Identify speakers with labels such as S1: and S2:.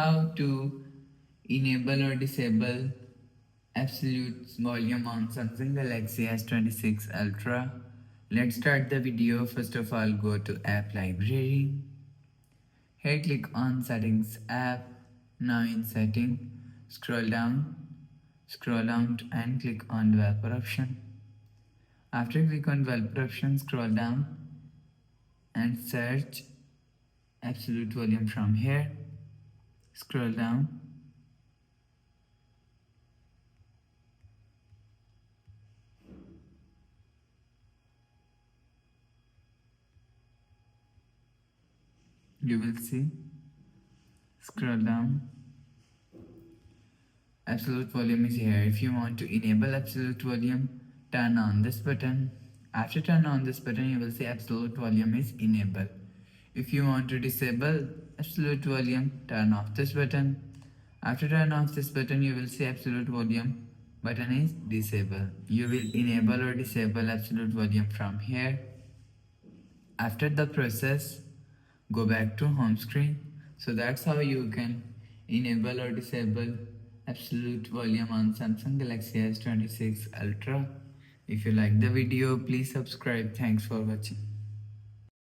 S1: how to enable or disable absolute volume on Samsung Galaxy S26 Ultra. Let's start the video. First of all, go to App Library. Here click on Settings App. Now in Setting, scroll down and click on Developer option. After click on Developer option, scroll down and search absolute volume from here. Scroll down. You will see. Scroll down. Absolute volume is here. If you want to enable absolute volume, turn on this button. After turn on this button, you will see absolute volume is enabled. If you want to disable absolute volume, turn off this button. After turn off this button, you will see absolute volume button is disabled. You will enable or disable absolute volume from here. After the process, go back to home screen. So that's how you can enable or disable absolute volume on Samsung Galaxy S26 Ultra. If you like the video, please subscribe. Thanks for watching.